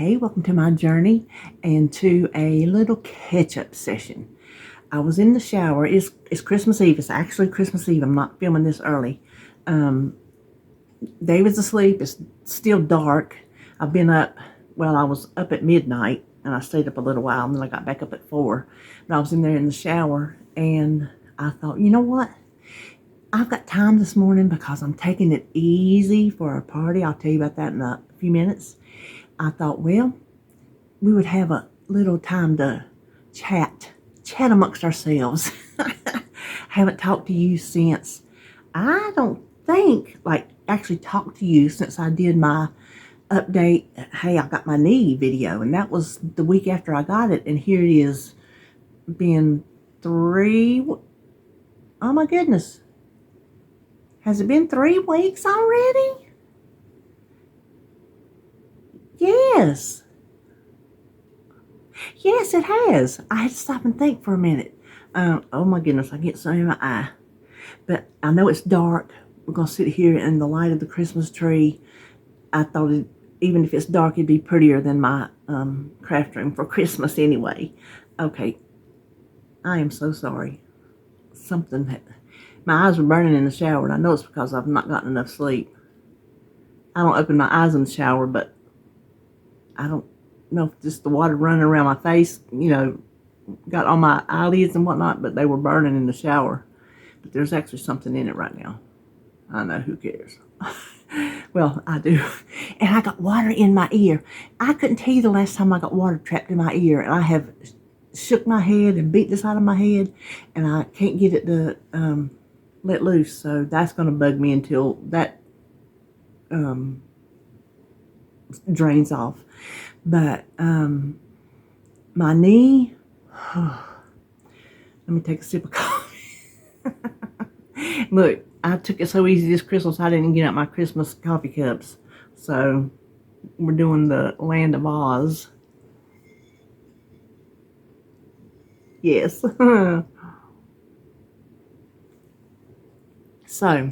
Hey, welcome to my journey and to a little catch-up session. I was in the shower. It's Christmas Eve. It's actually Christmas Eve. I'm not filming this early. David's asleep. It's still dark. I've been up, well, I was up at midnight and I stayed up a little while and then I got back up at 4. But I was in there in the shower and I thought, you know what? I've got time this morning because I'm taking it easy for a party. I'll tell you about that in a few minutes. I thought, well, we would have a little time to chat amongst ourselves. Haven't talked to you since, I don't think, actually talked to you since I did my update. Hey, I got my knee video, and that was the week after I got it, and here it is, been 3, oh my goodness. Has it been 3 weeks already? Yes. Yes, it has. I had to stop and think for a minute. Oh my goodness, I get some in my eye. But I know it's dark. We're going to sit here in the light of the Christmas tree. I thought even if it's dark, it'd be prettier than my craft room for Christmas anyway. Okay. I am so sorry. My eyes were burning in the shower, and I know it's because I've not gotten enough sleep. I don't open my eyes in the shower, but I don't know if just the water running around my face, got on my eyelids and whatnot, but they were burning in the shower. But there's actually something in it right now. I know, who cares? Well, I do. And I got water in my ear. I couldn't tell you the last time I got water trapped in my ear, and I have shook my head and beat the side of my head, and I can't get it to let loose. So that's going to bug me until that drains off. But my knee, let me take a sip of coffee. Look, I took it so easy this Christmas I didn't get out my Christmas coffee cups. So we're doing the Land of Oz. Yes. So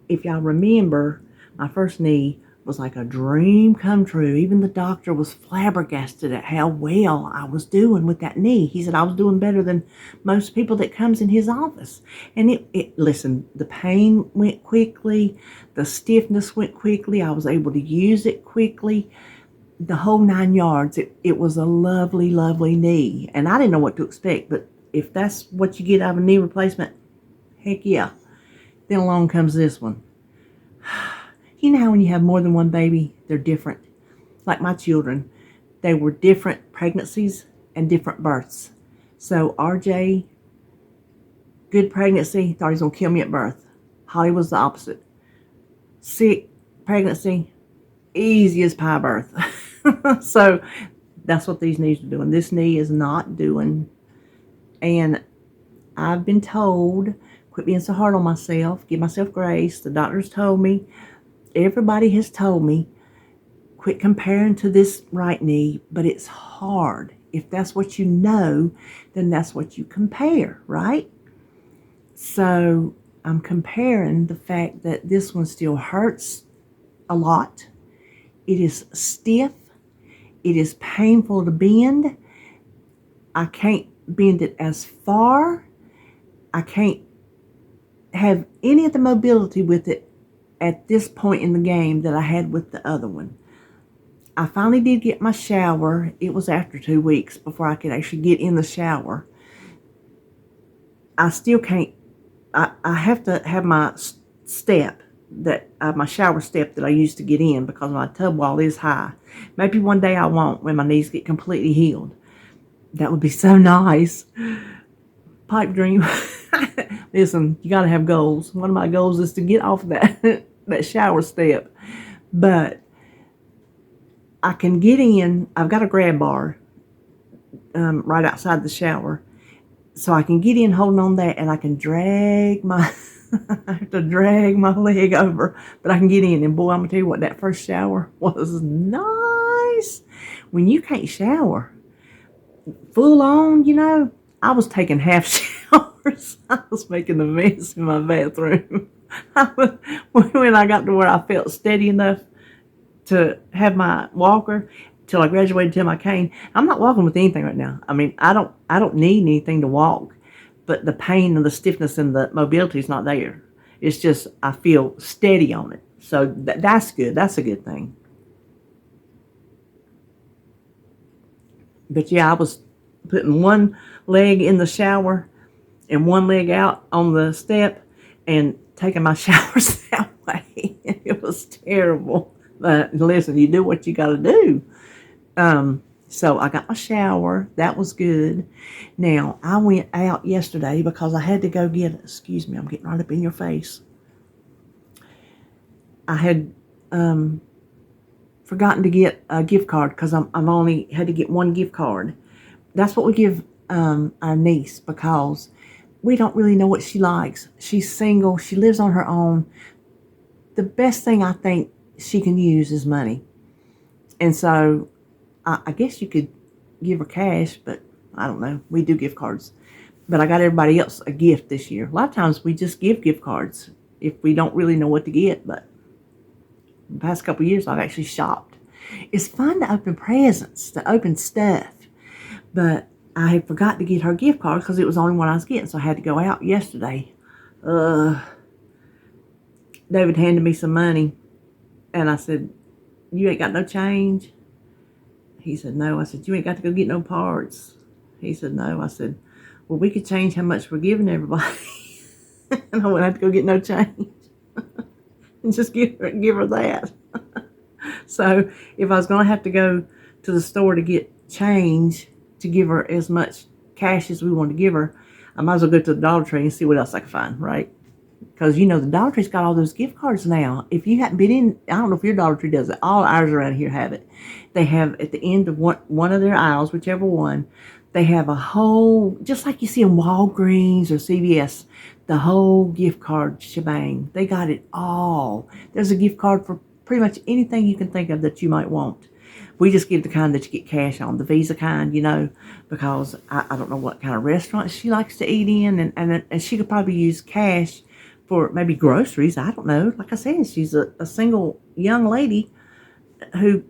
if y'all remember, my first knee was like a dream come true. Even the doctor was flabbergasted at how well I was doing with that knee. He said I was doing better than most people that comes in his office. And listen, the pain went quickly. The stiffness went quickly. I was able to use it quickly. The whole 9 yards. It was a lovely, lovely knee. And I didn't know what to expect. But if that's what you get out of a knee replacement, heck yeah. Then along comes this one. You know how when you have more than one baby, they're different. Like my children, they were different pregnancies and different births. So RJ, good pregnancy, thought he was going to kill me at birth. Holly was the opposite. Sick pregnancy, easy as pie birth. So that's what these knees are doing. This knee is not doing. And I've been told, quit being so hard on myself, give myself grace. The doctors told me, everybody has told me, quit comparing to this right knee, but it's hard. If that's what you know, then that's what you compare, right? So I'm comparing the fact that this one still hurts a lot. It is stiff. It is painful to bend. I can't bend it as far. I can't have any of the mobility with it at this point in the game that I had with the other one. I finally did get my shower. It was after 2 weeks before I could actually get in the shower. I still can't. I have to have my step, my shower step that I used to get in because my tub wall is high. Maybe one day I won't when my knees get completely healed. That would be so nice. Pipe dream. Listen, you got to have goals. One of my goals is to get off that shower step. But I can get in. I've got a grab bar right outside the shower. So I can get in holding on that, and I can drag my I have to drag my leg over, but I can get in. And boy, I'm going to tell you what, that first shower was nice. When you can't shower full on, I was taking half showers. I was making a mess in my bathroom. When I got to where I felt steady enough to have my walker, till I graduated to my cane. I'm not walking with anything right now. I mean, I don't need anything to walk, but the pain and the stiffness and the mobility is not there. It's just I feel steady on it. So that's good. That's a good thing. But yeah, I was putting one leg in the shower and one leg out on the step and taking my showers that way. It was terrible. But listen, you do what you got to do. So I got my shower. That was good. Now, I went out yesterday because I had to go get, excuse me, I'm getting right up in your face. I had forgotten to get a gift card because I'm only had to get one gift card. That's what we give our niece because we don't really know what she likes. She's single. She lives on her own. The best thing I think she can use is money. And so I guess you could give her cash, but I don't know. We do gift cards. But I got everybody else a gift this year. A lot of times we just give gift cards if we don't really know what to get. But the past couple of years I've actually shopped. It's fun to open presents, to open stuff. But I had forgot to get her gift card because it was the only one I was getting. So I had to go out yesterday. David handed me some money. And I said, you ain't got no change? He said, no. I said, you ain't got to go get no parts. He said, no. I said, well, we could change how much we're giving everybody. And I wouldn't have to go get no change. And just give her that. So if I was going to have to go to the store to get change to give her as much cash as we wanted to give her, I might as well go to the Dollar Tree and see what else I can find, right? Because, the Dollar Tree's got all those gift cards now. If you haven't been in, I don't know if your Dollar Tree does it. All ours around here have it. They have at the end of one of their aisles, whichever one, they have a whole, just like you see in Walgreens or CVS, the whole gift card shebang. They got it all. There's a gift card for pretty much anything you can think of that you might want. We just give the kind that you get cash on, the Visa kind, because I don't know what kind of restaurant she likes to eat in, and she could probably use cash for maybe groceries. I don't know. Like I said, she's a single young lady who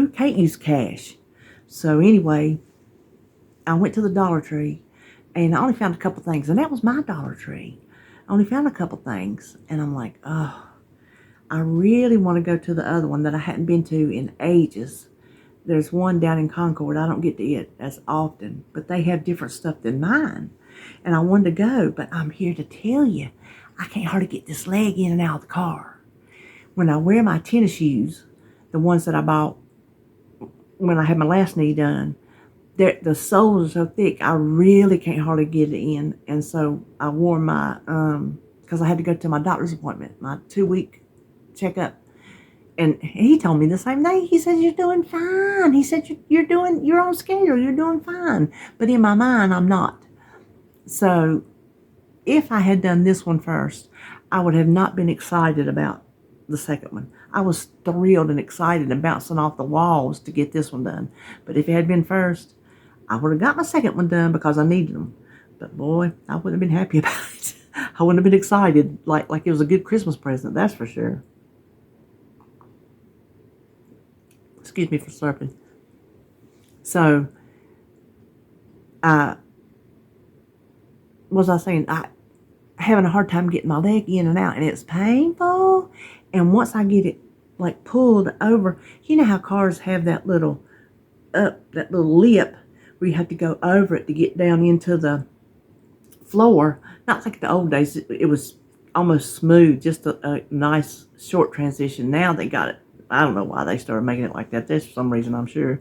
can't use cash. So anyway, I went to the Dollar Tree, and I only found a couple things, and that was my Dollar Tree. I only found a couple things, and I'm like, oh, I really want to go to the other one that I hadn't been to in ages. There's one down in Concord. I don't get to it as often, but they have different stuff than mine. And I wanted to go, but I'm here to tell you, I can't hardly get this leg in and out of the car. When I wear my tennis shoes, the ones that I bought when I had my last knee done, the soles are so thick, I really can't hardly get it in. And so I wore my, because I had to go to my doctor's appointment, my 2-week checkup. And he told me the same thing. He said, you're doing fine. He said, you're on schedule. You're doing fine. But in my mind, I'm not. So if I had done this one first, I would have not been excited about the second one. I was thrilled and excited and bouncing off the walls to get this one done. But if it had been first, I would have got my second one done because I needed them. But boy, I wouldn't have been happy about it. I wouldn't have been excited like it was a good Christmas present, that's for sure. Excuse me for slurping. So, what was I saying? I having a hard time getting my leg in and out, and it's painful. And once I get it pulled over, you know how cars have that little lip where you have to go over it to get down into the floor. Not like the old days; it was almost smooth, just a nice short transition. Now they got it. I don't know why they started making it like that. There's some reason, I'm sure.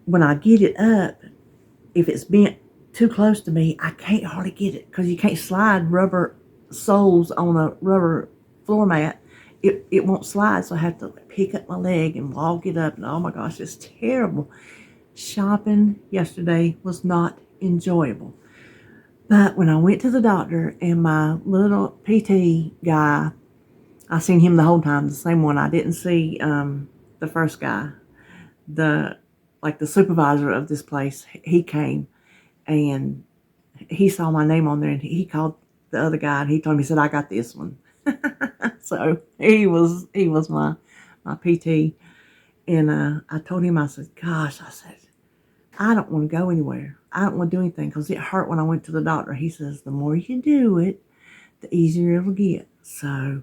When I get it up, if it's bent too close to me, I can't hardly get it because you can't slide rubber soles on a rubber floor mat. It won't slide, so I have to pick up my leg and walk it up. And oh my gosh, it's terrible. Shopping yesterday was not enjoyable. But when I went to the doctor and my little PT guy, I seen him the whole time, the same one. I didn't see the first guy, the supervisor of this place. He came and he saw my name on there, and he called the other guy, and he told me, he said, I got this one. So he was my PT, And I told him, I said, gosh, I said, I don't want to go anywhere. I don't want to do anything because it hurt when I went to the doctor. He says, the more you do it, the easier it'll get. So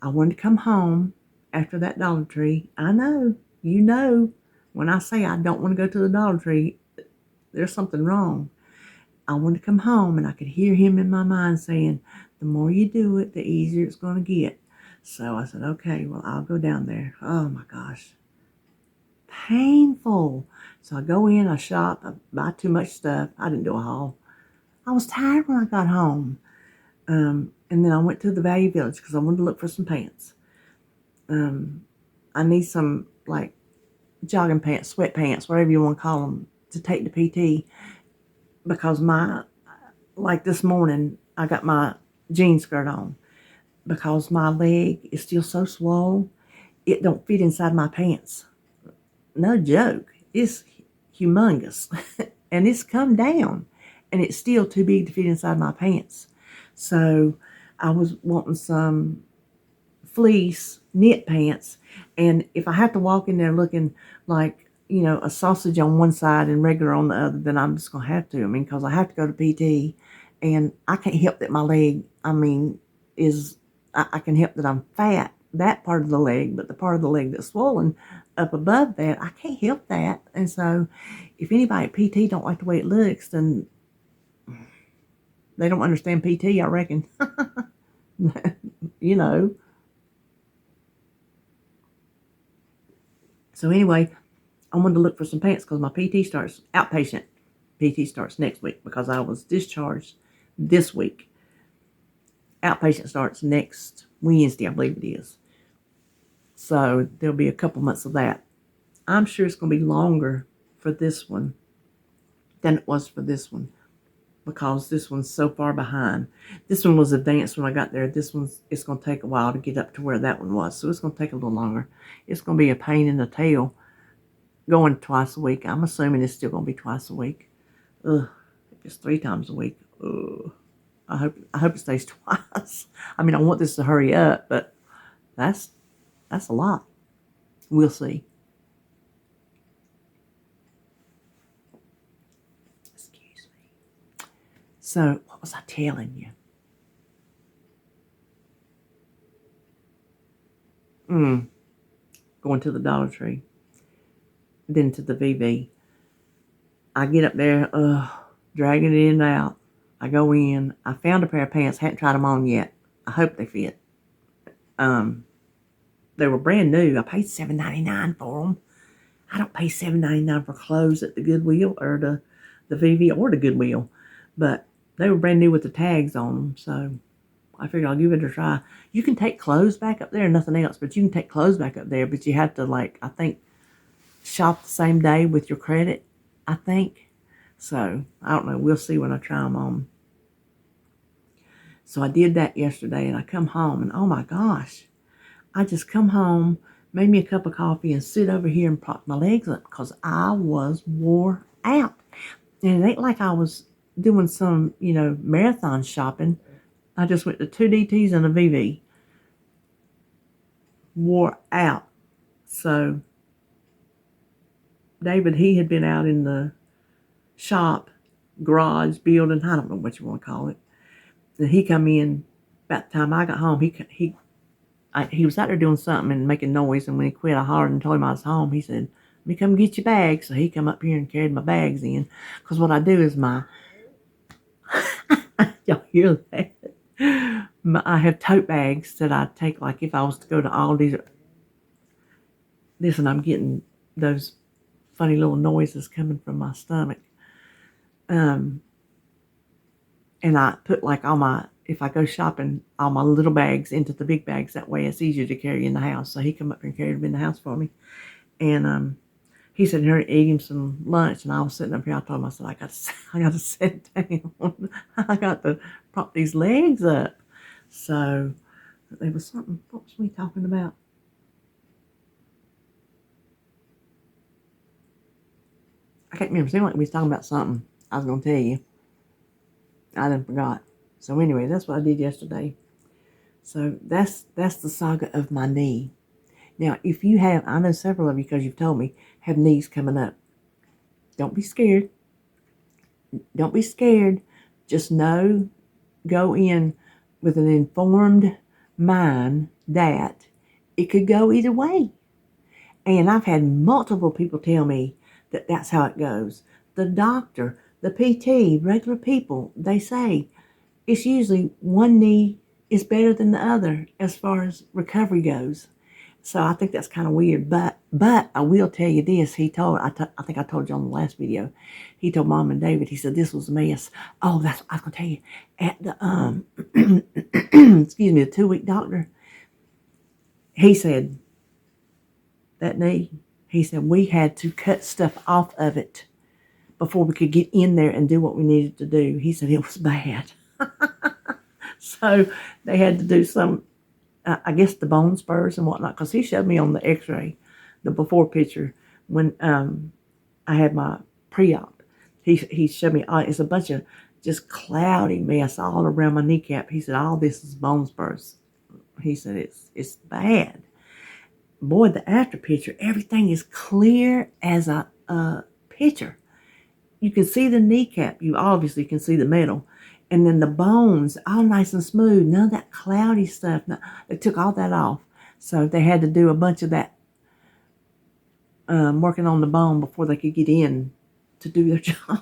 I wanted to come home after that Dollar Tree. I know, when I say I don't want to go to the Dollar Tree, there's something wrong. I wanted to come home and I could hear him in my mind saying, the more you do it, the easier it's going to get. So I said, okay, well, I'll go down there. Oh my gosh. Painful. So I go in, I shop, I buy too much stuff. I didn't do a haul. I was tired when I got home. And then I went to the Value Village because I wanted to look for some pants. I need some like jogging pants, sweatpants, whatever you want to call them, to take to PT because like this morning, I got my jean skirt on because my leg is still so swole, it don't fit inside my pants. No joke. It's humongous. And it's come down. And it's still too big to fit inside my pants. So I was wanting some fleece knit pants. And if I have to walk in there looking like, a sausage on one side and regular on the other, then I'm just going to have to. I mean, because I have to go to PT. And I can't help that my leg, I can help that I'm fat, that part of the leg, but the part of the leg that's swollen up above that, I can't help that. And so if anybody at PT don't like the way it looks, then they don't understand PT, I reckon. So anyway, I wanted to look for some pants because my outpatient PT starts next week because I was discharged this week. Outpatient starts next Wednesday, I believe it is. So there'll be a couple months of that. I'm sure it's going to be longer for this one than it was for this one because this one's so far behind. This one was advanced when I got there. It's going to take a while to get up to where that one was. So it's going to take a little longer. It's going to be a pain in the tail going twice a week. I'm assuming it's still going to be twice a week. Ugh, if it's 3 times a week. Ugh. I hope it stays twice. I mean, I want this to hurry up, but that's a lot. We'll see. Excuse me. So, what was I telling you? Going to the Dollar Tree. Then to the VV. I get up there, dragging it in and out. I go in. I found a pair of pants. Hadn't tried them on yet. I hope they fit. They were brand new. I paid $7.99 for them. I don't pay $7.99 for clothes at the Goodwill or the VV or the Goodwill. But they were brand new with the tags on them. So I figured I'll give it a try. You can take clothes back up there, nothing else. But you can take clothes back up there. But you have to, I think, shop the same day with your credit, I think. So I don't know. We'll see when I try them on. So I did that yesterday, and I come home, and oh my gosh, I just come home, made me a cup of coffee, and sit over here and prop my legs up because I was wore out. And it ain't like I was doing some, marathon shopping. I just went to 2 DTs and a VV. Wore out. So David, he had been out in the shop, garage, building, I don't know what you want to call it. And he come in about the time I got home. He was out there doing something and making noise, and when he quit, I hollered and told him I was home. He said, "Let me come get your bags." So he come up here and carried my bags in. Because what I do is y'all hear that? I have tote bags that I take, like if I was to go to Aldi's. Listen, I'm getting those funny little noises coming from my stomach. And I put if I go shopping, all my little bags into the big bags. That way it's easier to carry in the house. So he come up here and carried them in the house for me. And he said, "Here, eat him some lunch." And I was sitting up here. I told him, I said, I got to sit down. I got to prop these legs up. So there was something. What was we talking about? I can't remember. It seemed like we was talking about something. I was going to tell you. I done forgot. So anyway, that's what I did yesterday. So that's the saga of my knee. Now, if you have, I know several of you, because you've told me, have knees coming up. Don't be scared. Don't be scared. Just know, go in with an informed mind that it could go either way. And I've had multiple people tell me that that's how it goes. The doctor, the PT, regular people, they say it's usually one knee is better than the other as far as recovery goes. So I think that's kind of weird. But I will tell you this. I think I told you on the last video. He told Mom and David, he said this was a mess. Oh, that's what I was going to tell you. At the excuse me, the 2-week doctor, he said that knee. He said we had to cut stuff off of it before we could get in there and do what we needed to do. He said it was bad. So they had to do some, I guess, the bone spurs and whatnot, because he showed me on the x-ray, the before picture, when I had my pre-op. He showed me, it's a bunch of just cloudy mess all around my kneecap. He said, all this is bone spurs. He said, it's bad. Boy, the after picture, everything is clear as a picture. You can see the kneecap. You obviously can see the metal. And then the bones, all nice and smooth. None of that cloudy stuff. No, they took all that off. So they had to do a bunch of that working on the bone before they could get in to do their job.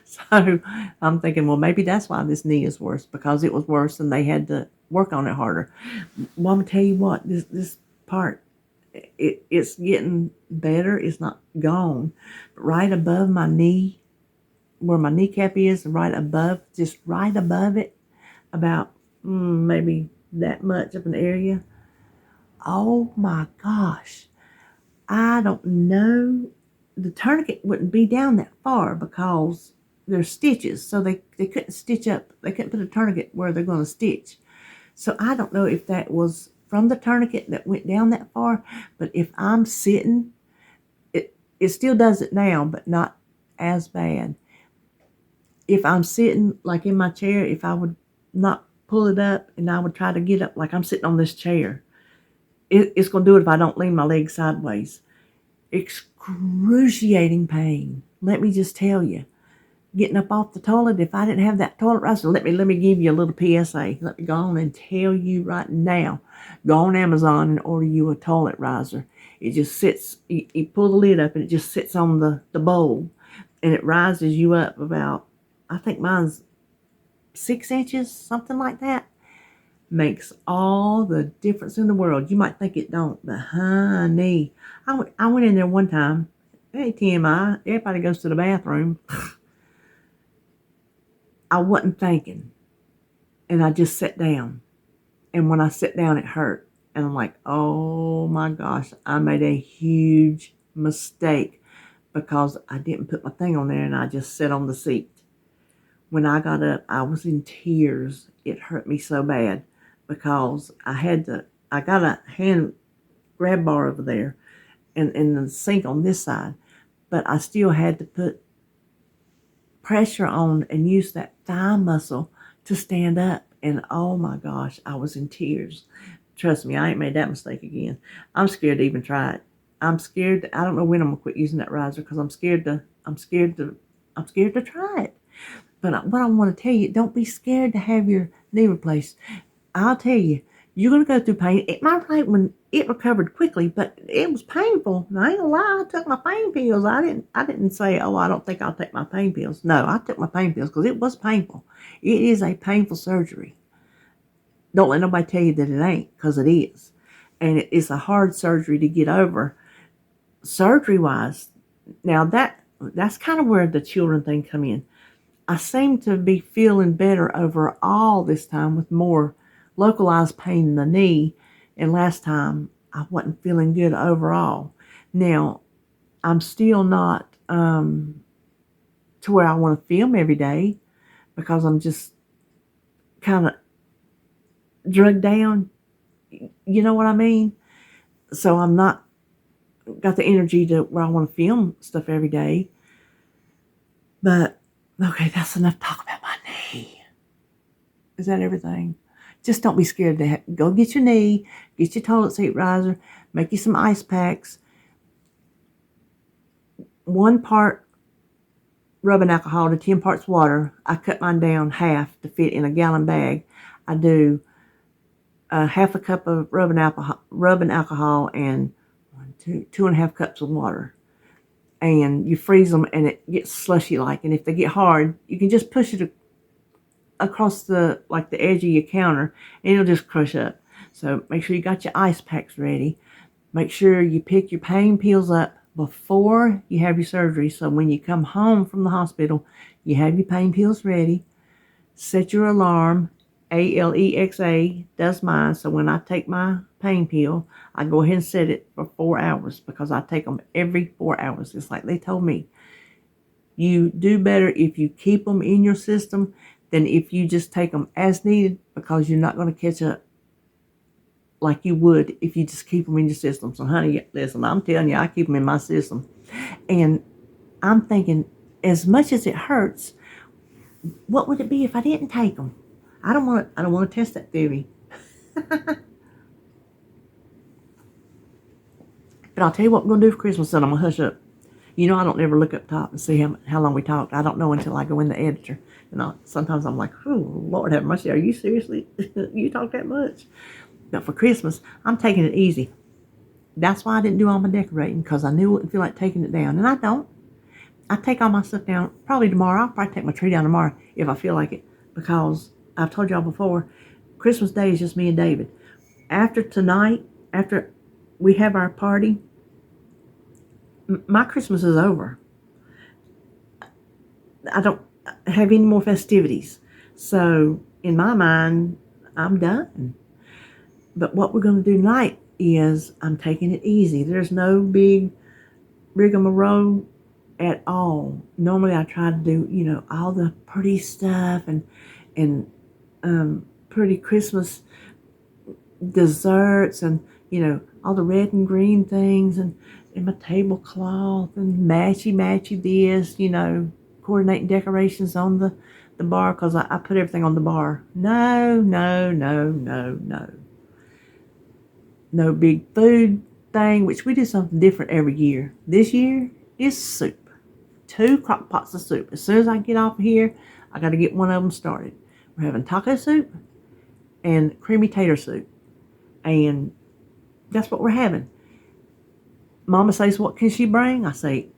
So I'm thinking, well, maybe that's why this knee is worse, because it was worse and they had to work on it harder. Well, I'm going to tell you what, this part, it's getting better. It's not gone. But right above my knee, where my kneecap is, right above, just right above it, about maybe that much of an area. Oh my gosh. I don't know. The tourniquet wouldn't be down that far because there's stitches. So they couldn't stitch up. They couldn't put a tourniquet where they're going to stitch. So I don't know if that was from the tourniquet that went down that far. But if I'm sitting, it still does it now, but not as bad. If I'm sitting like in my chair, if I would not pull it up and I would try to get up like I'm sitting on this chair, it's going to do it if I don't lean my legs sideways. Excruciating pain. Let me just tell you. Getting up off the toilet, if I didn't have that toilet riser, let me give you a little PSA. Let me go on and tell you right now. Go on Amazon and order you a toilet riser. It just sits, you pull the lid up and it just sits on the bowl. And it rises you up about, I think mine's 6 inches, something like that. Makes all the difference in the world. You might think it don't, but honey, I went in there one time. Hey, TMI, everybody goes to the bathroom. I wasn't thinking, and I just sat down. And when I sat down, it hurt. And I'm like, oh my gosh, I made a huge mistake because I didn't put my thing on there and I just sat on the seat. When I got up, I was in tears. It hurt me so bad because I got a hand grab bar over there and the sink on this side, but I still had to put pressure on and use that thigh muscle to stand up. And oh my gosh, I was in tears. Trust me, I ain't made that mistake again. I'm scared to even try it. I'm scared. I don't know when I'm gonna quit using that riser because I'm scared to try it. But what I want to tell you, don't be scared to have your knee replaced. I'll tell you, you're going to go through pain. It might right when it recovered quickly, but it was painful. And I ain't gonna lie, I took my pain pills. I didn't say, oh, I don't think I'll take my pain pills. No, I took my pain pills because it was painful. It is a painful surgery. Don't let nobody tell you that it ain't, because it is. And it's a hard surgery to get over. Surgery-wise, now that's kind of where the children thing come in. I seem to be feeling better overall this time with more localized pain in the knee. And last time I wasn't feeling good overall. Now, I'm still not to where I want to film every day because I'm just kind of drugged down. You know what I mean? So I'm not got the energy to where I want to film stuff every day. But okay, that's enough talk about my knee. Is that everything? Just don't be scared to go get your knee, get your toilet seat riser. Make you some ice packs. 1 part rubbing alcohol to 10 parts water. I cut mine down half to fit in a gallon bag. I do half a cup of rubbing alcohol and 2.5 cups of water. And you freeze them and it gets slushy like. And if they get hard, you can just push it across the edge of your counter and it'll just crush up. So make sure you got your ice packs ready. Make sure you pick your pain pills up before you have your surgery. So when you come home from the hospital, you have your pain pills ready. Set your alarm. Alexa does mine. So when I take my pain pill, I go ahead and set it for 4 hours because I take them every 4 hours. It's like they told me. You do better if you keep them in your system than if you just take them as needed, because you're not going to catch up like you would if you just keep them in your system. So honey, listen, I'm telling you, I keep them in my system. And I'm thinking, as much as it hurts, what would it be if I didn't take them? I don't want to test that theory. But I'll tell you what we're going to do for Christmas, and I'm going to hush up. You know I don't ever look up top and see how long we talked. I don't know until I go in the editor. And sometimes I'm like, oh, Lord have mercy, are you seriously? You talk that much? But for Christmas, I'm taking it easy. That's why I didn't do all my decorating, because I knew it wouldn't feel like taking it down. And I don't. I take all my stuff down probably tomorrow. I'll probably take my tree down tomorrow if I feel like it, because I've told y'all before, Christmas Day is just me and David. After tonight, after we have our party, my Christmas is over. I don't have any more festivities. So in my mind, I'm done. But what we're going to do tonight is I'm taking it easy. There's no big rigmarole at all. Normally I try to do, all the pretty stuff and pretty Christmas desserts and, all the red and green things and my tablecloth and matchy this, coordinating decorations on the bar, because I put everything on the bar. No. No big food thing, which we do something different every year. This year is soup. 2 crock pots of soup. As soon as I get off of here, I got to get one of them started. We're having taco soup and creamy tater soup. And that's what we're having. Mama says, what can she bring? I say,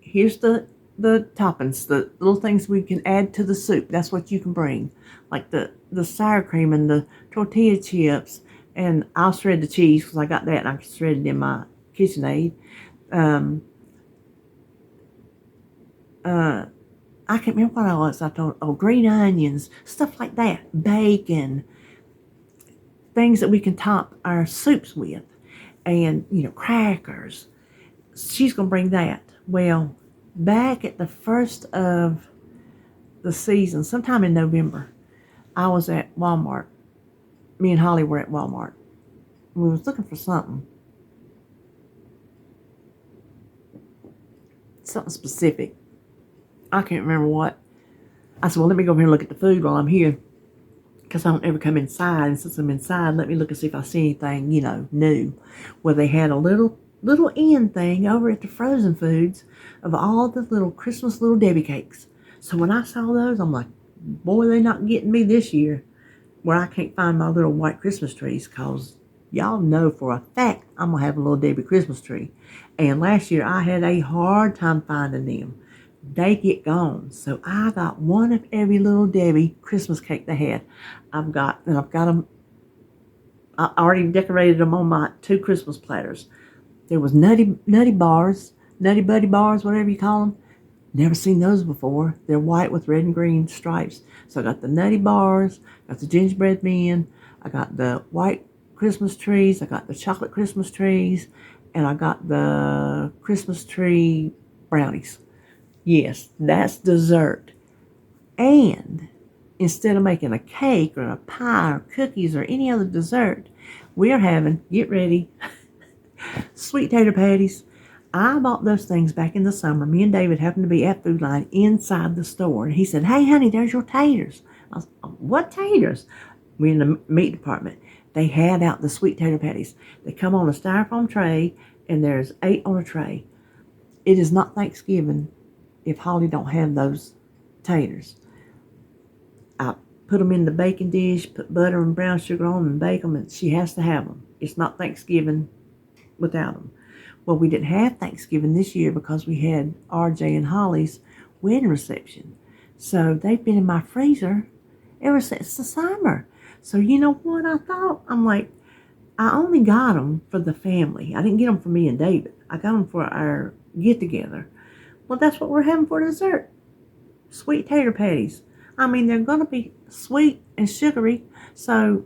here's the toppings, the little things we can add to the soup. That's what you can bring. Like the sour cream and the tortilla chips. And I'll shred the cheese because I got that and I can shred it in my KitchenAid. I can't remember what else I told. Oh, green onions, stuff like that. Bacon. Things that we can top our soups with. And, crackers. She's going to bring that. Well, back at the first of the season, sometime in November, I was at Walmart. Me and Holly were at Walmart. We was looking for something specific. I can't remember what. I said, well, let me go over here and look at the food while I'm here, because I don't ever come inside. And since I'm inside, let me look and see if I see anything, new. Well, they had a little end thing over at the frozen foods of all the little Christmas little Debbie cakes. So when I saw those, I'm like, boy, they not getting me this year, where I can't find my little white Christmas trees, because y'all know for a fact I'm going to have a little Debbie Christmas tree. And last year I had a hard time finding them. They get gone. So I got one of every little Debbie Christmas cake they had. I've got them. I already decorated them on my 2 Christmas platters. There was nutty bars, nutty buddy bars, whatever you call them. Never seen those before. They're white with red and green stripes. So I got the nutty bars, got the gingerbread men, I got the white Christmas trees, I got the chocolate Christmas trees, and I got the Christmas tree brownies. Yes, that's dessert. And instead of making a cake or a pie or cookies or any other dessert, we are having, get ready, sweet tater patties. I bought those things back in the summer. Me and David happened to be at Food Line inside the store. And he said, hey, honey, there's your taters. I was, what taters? We're in the meat department. they had out the sweet tater patties. They come on a styrofoam tray, and there's 8 on a tray. It is not Thanksgiving if Holly don't have those taters. I put them in the baking dish, put butter and brown sugar on them, and bake them, and she has to have them. It's not Thanksgiving without them. Well, we didn't have Thanksgiving this year because we had RJ and Holly's wedding reception. So they've been in my freezer ever since the summer. So you know what I thought? I'm like, I only got them for the family. I didn't get them for me and David. I got them for our get-together. Well, that's what we're having for dessert. Sweet tater patties. I mean, they're going to be sweet and sugary. So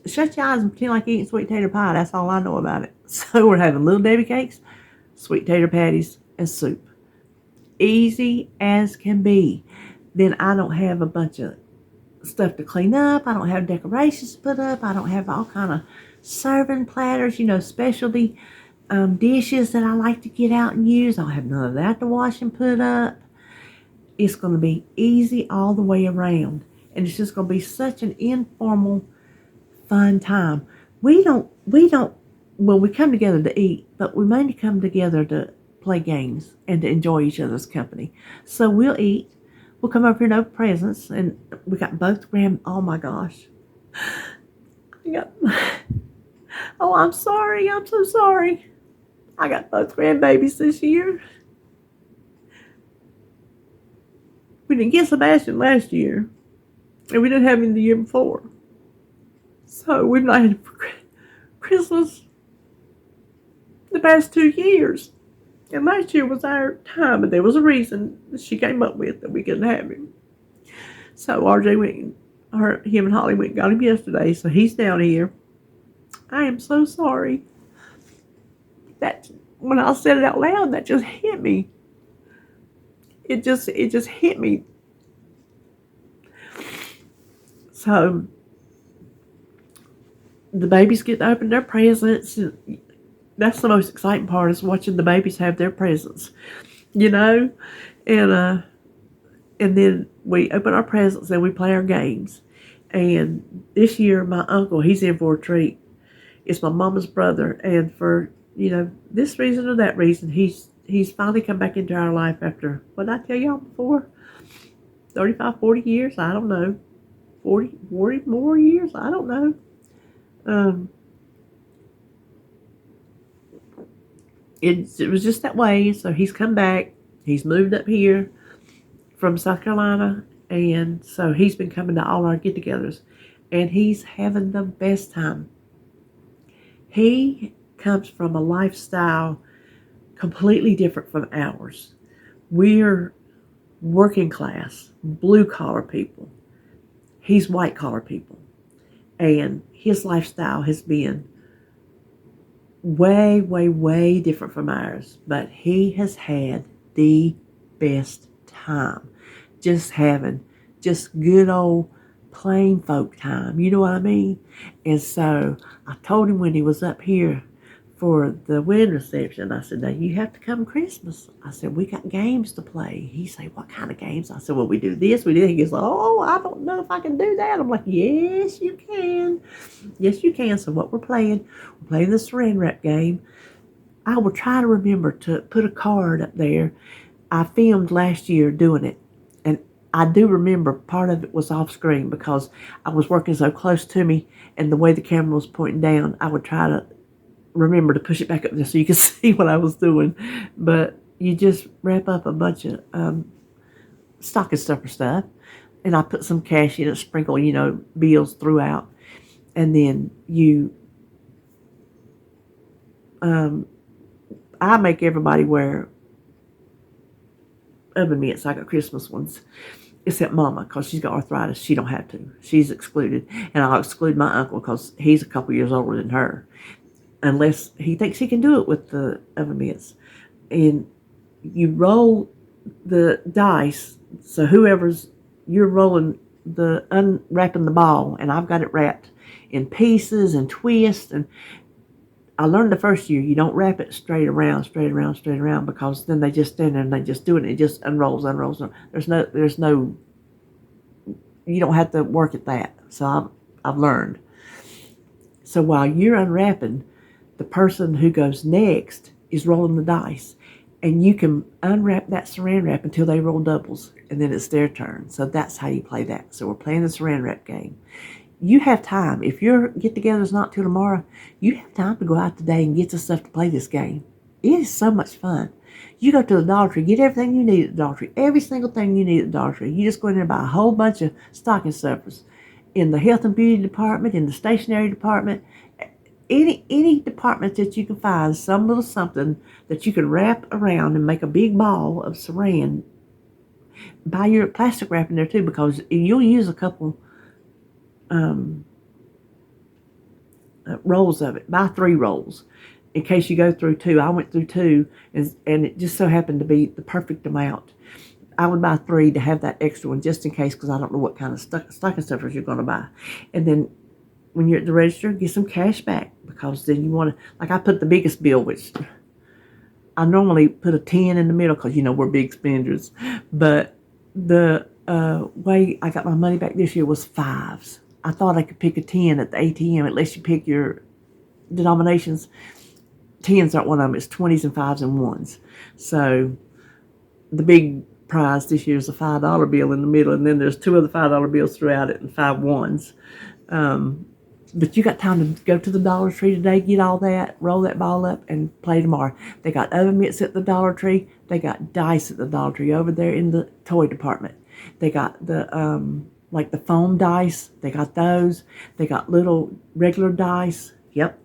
shut your eyes and pretend like you're eating sweet tater pie. That's all I know about it. So we're having Little Debbie cakes, sweet tater patties, and soup. Easy as can be. Then I don't have a bunch of stuff to clean up. I don't have decorations to put up. I don't have all kind of serving platters, specialty dishes that I like to get out and use. I don't have none of that to wash and put up. It's going to be easy all the way around. And it's just going to be such an informal, fun time. We come together to eat, but we mainly come together to play games and to enjoy each other's company. So we'll eat. We'll come over here and open presents, and we got both oh my gosh. Oh, I'm sorry. I'm so sorry. I got both grandbabies this year. We didn't get Sebastian last year, and we didn't have him the year before. So we've not had him for Christmas the past 2 years. And last year was our time, but there was a reason that she came up with that we couldn't have him. So RJ him and Holly went and got him yesterday, so he's down here. I am so sorry. That when I said it out loud, that just hit me. It just hit me. So the babies get to open their presents. That's the most exciting part, is watching the babies have their presents, and then we open our presents and we play our games. And this year, my uncle, he's in for a treat. It's my mama's brother, and for this reason or that reason, he's finally come back into our life after, what did I tell y'all before? 35, 40 years? I don't know. 40 more years? I don't know. It was just that way. So he's come back. He's moved up here from South Carolina, and so he's been coming to all our get-togethers, and he's having the best time. He comes from a lifestyle completely different from ours. We're working class, blue-collar people. He's white-collar people, and his lifestyle has been way, way, way different from ours, but he has had the best time. Just good old plain folk time. You know what I mean? And so I told him when he was up here for the wedding reception, I said, now you have to come Christmas. I said, we got games to play. He said, what kind of games? I said, well, we do this, we do that. He goes, oh, I don't know if I can do that. I'm like, yes, you can. Yes, you can. So what we're playing the saran wrap game. I will try to remember to put a card up there. I filmed last year doing it. And I do remember part of it was off screen because I was working so close to me, and the way the camera was pointing down, I would try to remember to push it back up there so you could see what I was doing. But you just wrap up a bunch of stocking stuffer stuff, and I put some cash in it, sprinkle, bills throughout, and then I make everybody wear oven mitts. I got Christmas ones, except Mama, because she's got arthritis. She don't have to. She's excluded, and I'll exclude my uncle because he's a couple years older than her, unless he thinks he can do it with the oven mitts. And you roll the dice, so you're rolling unwrapping the ball, and I've got it wrapped in pieces and twists. And I learned the first year you don't wrap it straight around, because then they just stand there and they just do it, and it just unrolls. There's no, you don't have to work at that. So I've learned. So while you're unwrapping, the person who goes next is rolling the dice. And you can unwrap that saran wrap until they roll doubles, and then it's their turn. So that's how you play that. So we're playing the saran wrap game. You have time. If your get-together is not till tomorrow, you have time to go out today and get the stuff to play this game. It is so much fun. You go to the Dollar Tree, get everything you need at the Dollar Tree. Every single thing you need at the Dollar Tree. You just go in there and buy a whole bunch of stocking stuffers. In the health and beauty department, in the stationery department, any department that you can find some little something that you can wrap around and make a big ball of saran. Buy your plastic wrap in there too, because you'll use a couple rolls of it. Buy 3 rolls in case you go through 2. I went through 2, and it just so happened to be the perfect amount. I would buy 3 to have that extra one just in case, because I don't know what kind of stocking stuffers you're going to buy. And then when you're at the register, get some cash back, because then you want to, like I put the biggest bill, which I normally put a 10 in the middle because, we're big spenders. But the way I got my money back this year was 5s. I thought I could pick a 10 at the ATM. It lets you pick your denominations. 10s aren't one of them. It's 20s and 5s and 1s. So the big prize this year is a $5 bill in the middle, and then there's 2 other $5 bills throughout it and 5 1s. But you got time to go to the Dollar Tree today, get all that, roll that ball up, and play tomorrow. They got oven mitts at the Dollar Tree. They got dice at the Dollar Tree over there in the toy department. They got the like the foam dice. They got those. They got little regular dice. Yep.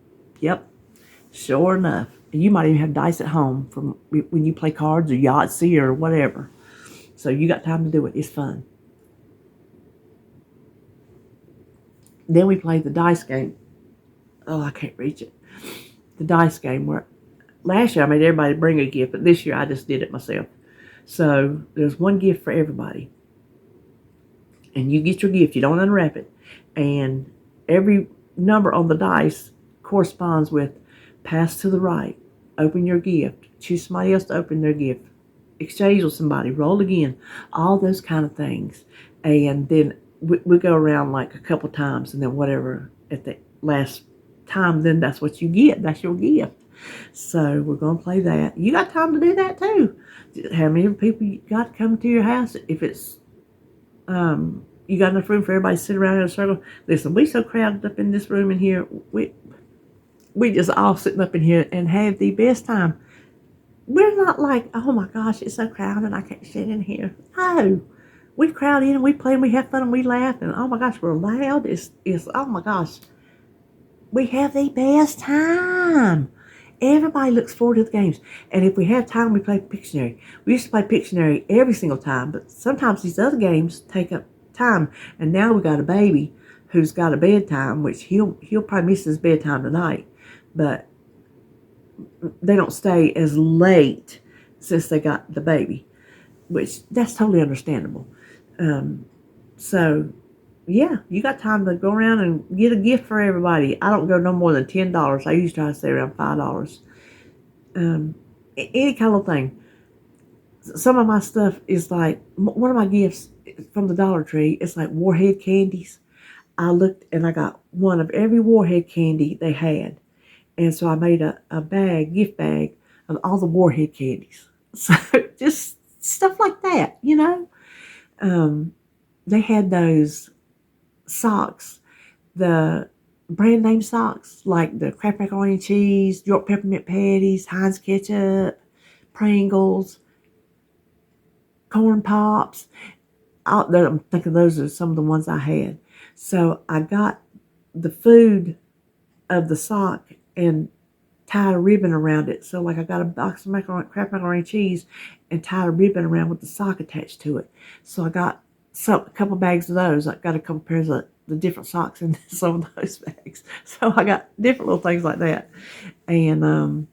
Sure enough. And you might even have dice at home from when you play cards or Yahtzee or whatever. So you got time to do it. It's fun. Then we played the dice game. Oh, I can't reach it. The dice game where last year I made everybody bring a gift, but this year I just did it myself. So there's one gift for everybody. And you get your gift. You don't unwrap it. And every number on the dice corresponds with pass to the right, open your gift, choose somebody else to open their gift, exchange with somebody, roll again, all those kind of things. And then we go around like a couple times, and then whatever at the last time, then that's what you get. That's your gift. So we're going to play that. You got time to do that too. How many people you got coming to your house? If it's you got enough room for everybody to sit around in a circle. Listen, we so crowded up in this room in here. We just all sitting up in here and have the best time. We're not like, oh my gosh, it's so crowded, I can't sit in here. No. We crowd in and we play and we have fun and we laugh, and oh my gosh, we're loud. It's oh my gosh. We have the best time. Everybody looks forward to the games. And if we have time, we play Pictionary. We used to play Pictionary every single time, but sometimes these other games take up time. And now we got a baby who's got a bedtime, which he'll probably miss his bedtime tonight. But they don't stay as late since they got the baby, which that's totally understandable. So yeah, you got time to go around and get a gift for everybody. I don't go no more than $10. I usually try to stay around $5. Any kind of thing. Some of my stuff is like, one of my gifts from the Dollar Tree is like Warhead candies. I looked and I got one of every Warhead candy they had. And so I made a gift bag of all the Warhead candies. So just stuff like that, They had those socks, the brand name socks, like the Kraft macaroni and cheese, York peppermint patties, Heinz ketchup, Pringles, corn pops. I'm thinking those are some of the ones I had. So I got the food of the sock and tied a ribbon around it. So like I got a box of Kraft macaroni and cheese and tied a ribbon around with the sock attached to it. So I got a couple bags of those. I got a couple pairs of the different socks in some of those bags. So I got different little things like that. And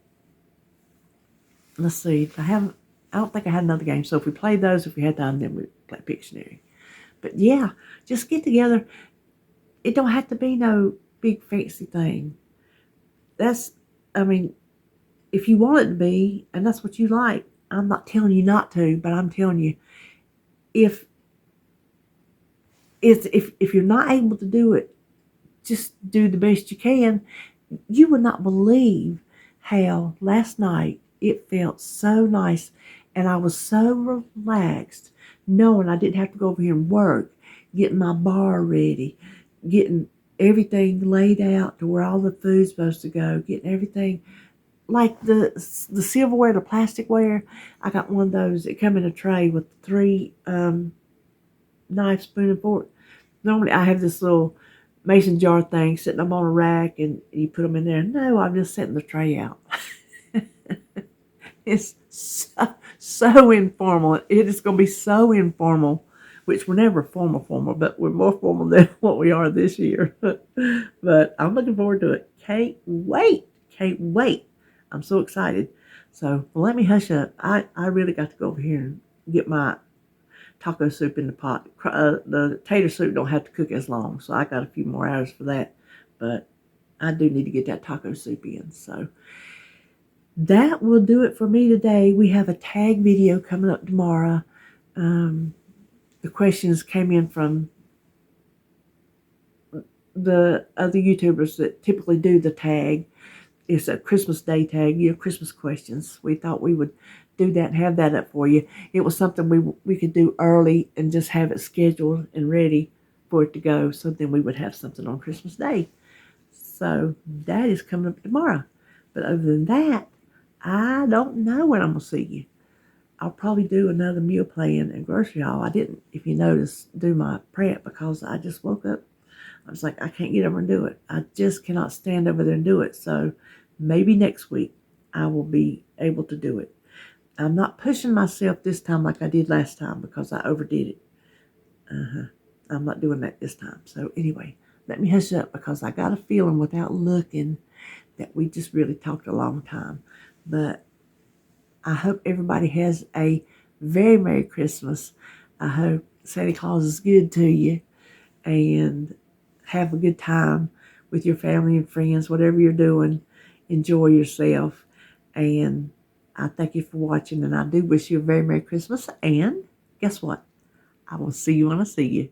let's see. I don't think I had another game. So if we played those, if we had time, then we play Pictionary. But yeah, just get together. It don't have to be no big fancy thing. If you want it to be, and that's what you like, I'm not telling you not to, but I'm telling you, if you're not able to do it, just do the best you can. You would not believe how last night it felt so nice, and I was so relaxed knowing I didn't have to go over here and work, getting my bar ready, getting everything laid out to where all the food's supposed to go, getting everything like the silverware, the plasticware. I got one of those that come in a tray with 3 knife, spoon, and fork. Normally I have this little mason jar thing sitting up on a rack and you put them in there. No, I'm just setting the tray out. It's so informal. It is going to be so informal, which we're never formal, but we're more formal than what we are this year. But I'm looking forward to it. Can't wait. Can't wait. I'm so excited. So let me hush up. I really got to go over here and get my taco soup in the pot. The tater soup don't have to cook as long, so I got a few more hours for that. But I do need to get that taco soup in. So that will do it for me today. We have a tag video coming up tomorrow. The questions came in from the other YouTubers that typically do the tag. It's a Christmas Day tag, Christmas questions. We thought we would do that and have that up for you. It was something we could do early and just have it scheduled and ready for it to go, so then we would have something on Christmas Day. So that is coming up tomorrow. But other than that, I don't know when I'm going to see you. I'll probably do another meal plan and grocery haul. I didn't, if you notice, do my prep because I just woke up. I was like, I can't get over and do it. I just cannot stand over there and do it. So maybe next week I will be able to do it. I'm not pushing myself this time like I did last time because I overdid it. I'm not doing that this time. So anyway, let me hush up because I got a feeling without looking that we just really talked a long time. But I hope everybody has a very Merry Christmas. I hope Santa Claus is good to you and have a good time with your family and friends, whatever you're doing. Enjoy yourself. And I thank you for watching, and I do wish you a very Merry Christmas. And guess what? I will see you when I see you.